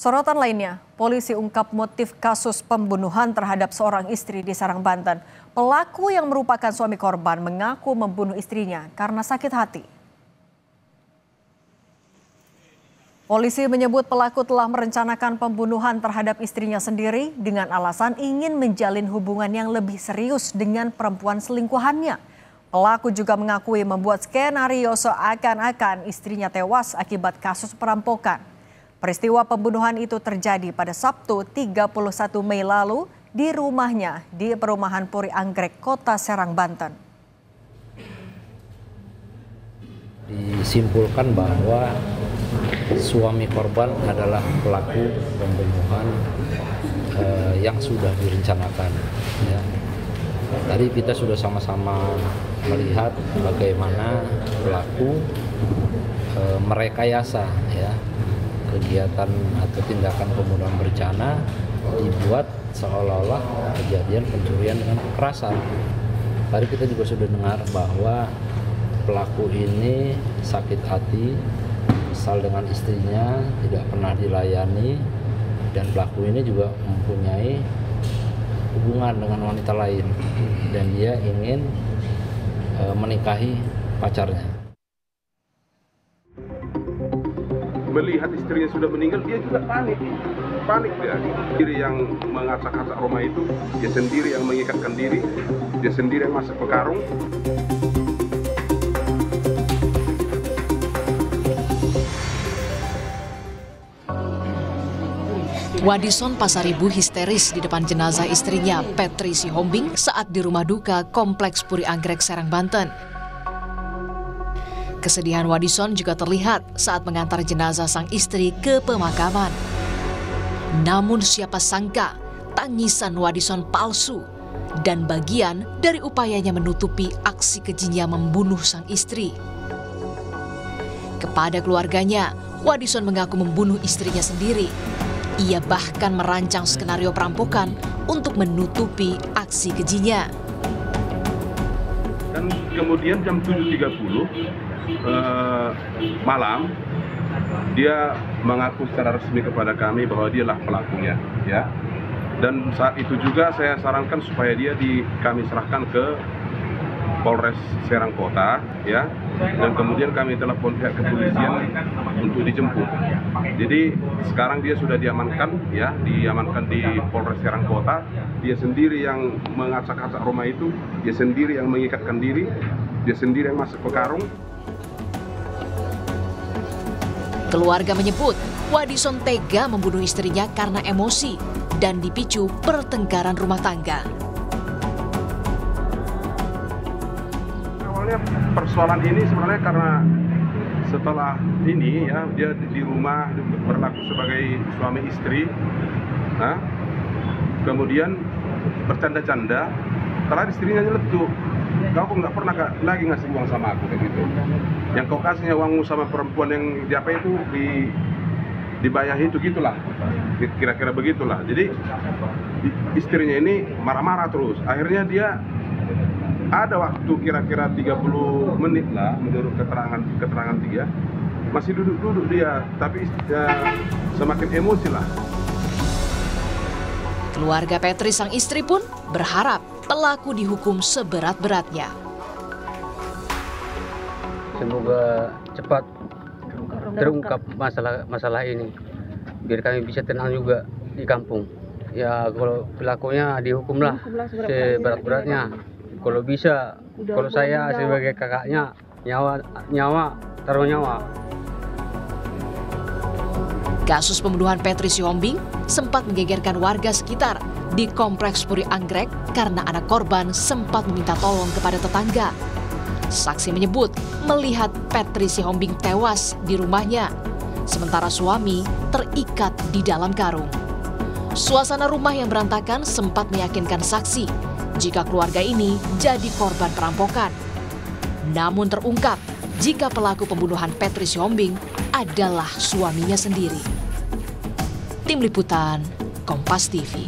Sorotan lainnya, polisi ungkap motif kasus pembunuhan terhadap seorang istri di Serang, Banten. Pelaku yang merupakan suami korban mengaku membunuh istrinya karena sakit hati. Polisi menyebut pelaku telah merencanakan pembunuhan terhadap istrinya sendiri dengan alasan ingin menjalin hubungan yang lebih serius dengan perempuan selingkuhannya. Pelaku juga mengakui membuat skenario seakan-akan istrinya tewas akibat kasus perampokan. Peristiwa pembunuhan itu terjadi pada Sabtu 31 Mei lalu di rumahnya di perumahan Puri Anggrek, Kota Serang, Banten. Disimpulkan bahwa suami korban adalah pelaku pembunuhan yang sudah direncanakan. Ya. Tadi kita sudah sama-sama melihat bagaimana pelaku merekayasa ya kegiatan atau tindakan pembunuhan berencana dibuat seolah-olah kejadian pencurian dengan kekerasan. Tadi kita juga sudah dengar bahwa pelaku ini sakit hati, kesal dengan istrinya, tidak pernah dilayani, dan pelaku ini juga mempunyai hubungan dengan wanita lain dan dia ingin menikahi pacarnya. Melihat istrinya sudah meninggal, dia juga panik dia. Sendiri yang mengacak-acak rumah itu, dia sendiri yang mengikatkan diri, dia sendiri yang masuk ke karung. Wadison Pasaribu histeris di depan jenazah istrinya Petri Sihombing saat di rumah duka Kompleks Puri Anggrek, Serang, Banten. Kesedihan Wadison juga terlihat saat mengantar jenazah sang istri ke pemakaman. Namun siapa sangka tangisan Wadison palsu dan bagian dari upayanya menutupi aksi kejinya membunuh sang istri. Kepada keluarganya, Wadison mengaku membunuh istrinya sendiri. Ia bahkan merancang skenario perampokan untuk menutupi aksi kejinya. Dan kemudian jam 7.30 malam, dia mengaku secara resmi kepada kami bahwa dialah pelakunya, ya. Dan saat itu juga saya sarankan supaya kami serahkan ke Polres Serang Kota, ya. Dan kemudian kami telepon pihak kepolisian untuk dijemput. Jadi sekarang dia sudah diamankan, ya, diamankan di Polres Serang Kota. Dia sendiri yang mengacak-acak rumah itu, dia sendiri yang mengikatkan diri, dia sendiri yang masuk ke karung. Keluarga menyebut Wadison tega membunuh istrinya karena emosi dan dipicu pertengkaran rumah tangga. Awalnya persoalan ini sebenarnya karena setelah ini ya dia di rumah berlaku sebagai suami istri, kemudian bercanda-canda, ternyata istrinya nyeletuk. Kau kok nggak pernah lagi ngasih uang sama aku kayak gitu. Yang kau kasihnya uangmu sama perempuan yang dibayahi itu gitulah. Kira-kira begitulah. Jadi istrinya ini marah-marah terus. Akhirnya dia ada waktu kira-kira 30 menit lah menurut keterangan dia. Masih duduk-duduk dia, tapi semakin emosi lah. Keluarga Petri sang istri pun berharap pelaku dihukum seberat-beratnya. Semoga cepat terungkap masalah ini, biar kami bisa tenang juga di kampung. Ya kalau pelakunya dihukumlah seberat-beratnya. Kalau bisa, kalau saya sebagai kakaknya nyawa taruh nyawa. Kasus pembunuhan Petri Sihombing sempat menggegerkan warga sekitar di Kompleks Puri Anggrek karena anak korban sempat meminta tolong kepada tetangga. Saksi menyebut melihat Petri Sihombing tewas di rumahnya, sementara suami terikat di dalam karung. Suasana rumah yang berantakan sempat meyakinkan saksi jika keluarga ini jadi korban perampokan. Namun terungkap jika pelaku pembunuhan Petri Sihombing adalah suaminya sendiri. Tim Liputan, Kompas TV.